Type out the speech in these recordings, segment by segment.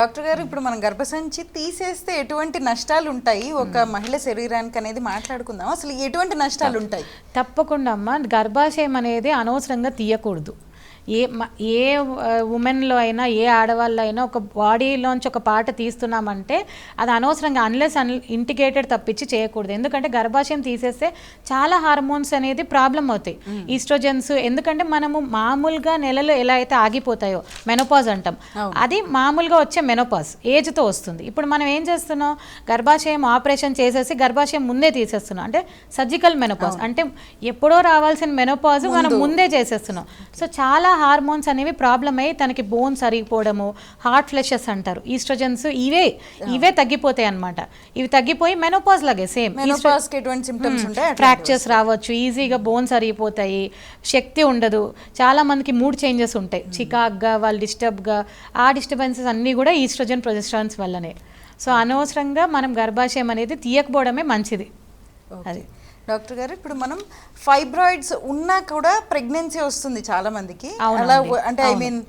Doctor గారు, ఇప్పుడు మనం గర్భసంచి తీసేస్తే ఎటువంటి నష్టాలు ఉంటాయి ఒక మహిళ శరీరానికి అనేది మాట్లాడుకుందాం. అసలు ఎటువంటి నష్టాలు ఉంటాయి? తప్పకుండా అమ్మ, గర్భాశయం అనేది అనవసరంగా తీయకూడదు. ఏ ఉమెన్లో అయినా, ఏ ఆడవాళ్ళు అయినా ఒక బాడీలోంచి ఒక పార్ట్ తీస్తున్నామంటే అది అనవసరంగా ఇంటిగ్రేటెడ్ తప్పించి చేయకూడదు. ఎందుకంటే గర్భాశయం తీసేస్తే చాలా హార్మోన్స్ అనేది ప్రాబ్లం అవుతాయి, ఈస్ట్రోజన్స్. ఎందుకంటే మనము మామూలుగా నెలలు ఎలా అయితే ఆగిపోతాయో, మెనోపాజ్ అంటాం, అది మామూలుగా వచ్చే మెనోపాజ్ ఏజ్తో వస్తుంది. ఇప్పుడు మనం ఏం చేస్తున్నాం, గర్భాశయం ఆపరేషన్ చేసేసి గర్భాశయం ముందే తీసేస్తున్నాం. అంటే సర్జికల్ మెనోపాజ్, అంటే ఎప్పుడో రావాల్సిన మెనోపాజ్ మనం ముందే చేసేస్తున్నాం. సో చాలా హార్మోన్స్ అనేవి ప్రాబ్లం అయ్యి తనకి బోన్స్ అరిగిపోవడము, హార్ట్ ఫ్లెషెస్ అంటారు, ఈస్ట్రోజన్స్ ఇవే తగ్గిపోతాయి అన్నమాట. ఇవి తగ్గిపోయి మెనోపాజ్ లాగే సేమ్ ఫ్రాక్చర్స్ రావచ్చు, ఈజీగా బోన్స్ అరిగిపోతాయి, శక్తి ఉండదు. చాలా మందికి మూడ్ చేంజెస్ ఉంటాయి, చికాక్గా, వాళ్ళు డిస్టర్బ్గా. ఆ డిస్టర్బెన్సెస్ అన్నీ కూడా ఈస్ట్రోజన్ ప్రొజెస్టరాన్స్ వల్లనే. సో అనవసరంగా మనం గర్భాశయం అనేది తీయకపోవడమే మంచిది. అది డాక్టర్ గారు, ఇప్పుడు మనం ఫైబ్రాయిడ్స్ ఉన్నా కూడా ప్రెగ్నెన్సీ వస్తుంది చాలా మందికి. అలా అంటే ఐ మీన్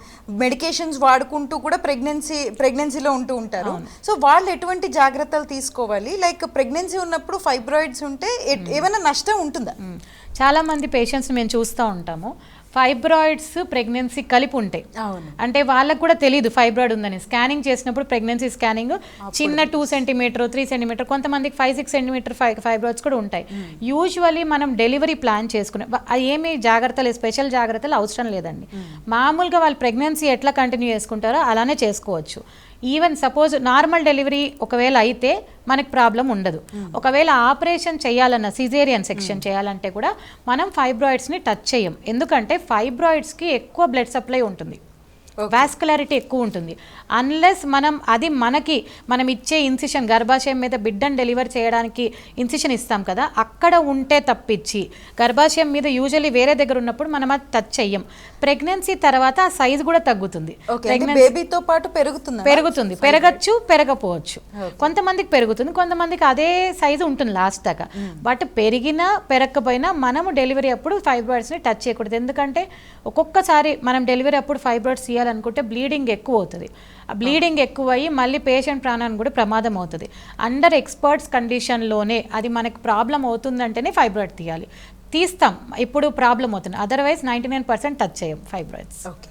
మెడికేషన్స్ వాడుకుంటూ కూడా ప్రెగ్నెన్సీలో ఉంటూ ఉంటారు. సో వాళ్ళు ఎటువంటి జాగ్రత్తలు తీసుకోవాలి? లైక్ ప్రెగ్నెన్సీ ఉన్నప్పుడు ఫైబ్రాయిడ్స్ ఉంటే ఏమైనా నష్టం ఉంటుందా? చాలా మంది పేషెంట్స్ మేము చూస్తూ ఉంటాము, ఫైబ్రాయిడ్స్ ప్రెగ్నెన్సీ కలిపి ఉంటాయి. అంటే వాళ్ళకు కూడా తెలియదు ఫైబ్రాయిడ్ ఉందని. స్కానింగ్ చేసినప్పుడు ప్రెగ్నెన్సీ స్కానింగ్ చిన్న 2 సెంటీమీటర్ 3 సెంటీమీటర్, కొంతమందికి 5-6 సెంటీమీటర్ ఫైబ్రాయిడ్స్ కూడా ఉంటాయి. యూజువలీ మనం డెలివరీ ప్లాన్ చేసుకునే ఏమి జాగ్రత్తలు, స్పెషల్ జాగ్రత్తలు అవసరం లేదండి. మామూలుగా వాళ్ళు ప్రెగ్నెన్సీ ఎట్లా కంటిన్యూ చేసుకుంటారో అలానే చేసుకోవచ్చు. ఈవెన్ సపోజ్ నార్మల్ డెలివరీ ఒకవేళ అయితే మనకి ప్రాబ్లం ఉండదు. ఒకవేళ ఆపరేషన్ చేయాలన్న, సిజేరియన్ సెక్షన్ చేయాలంటే కూడా మనం ఫైబ్రాయిడ్స్ని టచ్ చేయం. ఎందుకంటే ఫైబ్రాయిడ్స్కి ఎక్కువ బ్లడ్ సప్లై ఉంటుంది, వాస్కులారిటీ ఎక్కువ ఉంటుంది. అన్లెస్ మనం ఇచ్చే ఇన్సిషన్, గర్భాశయం మీద బిడ్డను డెలివర్ చేయడానికి ఇన్సిషన్ ఇస్తాం కదా, అక్కడ ఉంటే తప్పించి గర్భాశయం మీద యూజువల్లీ వేరే దగ్గర ఉన్నప్పుడు మనం అది టచ్ చెయ్యం. ప్రెగ్నెన్సీ తర్వాత ఆ సైజ్ కూడా తగ్గుతుంది, బేబీతో పాటు పెరుగుతుంది, పెరగచ్చు, పెరగపోవచ్చు. కొంతమందికి పెరుగుతుంది, కొంతమందికి అదే సైజు ఉంటుంది లాస్ట్ దాకా. బట్ పెరిగినా పెరగకపోయినా మనము డెలివరీ అప్పుడు ఫైబ్రాయిడ్స్ని టచ్ చేయకూడదు. ఎందుకంటే ఒక్కొక్కసారి మనం డెలివరీ అప్పుడు ఫైబ్రాయిడ్స్ అనుకుంటే బ్లీడింగ్ ఎక్కువ అవుతుంది. ఆ బ్లీడింగ్ ఎక్కువ అయ్యి మళ్ళీ పేషెంట్ ప్రాణానికి కూడా ప్రమాదం అవుతుంది. అండర్ ఎక్స్పర్ట్స్ కండిషన్లోనే అది మనకు ప్రాబ్లం అవుతుందంటేనే ఫైబ్రాయిడ్ తీయాలి. తీస్తాం ఇప్పుడు ప్రాబ్లం అవుతుంది, అదర్వైజ్ 99% టచ్ చేయం ఫైబ్రాయిడ్స్. ఓకే.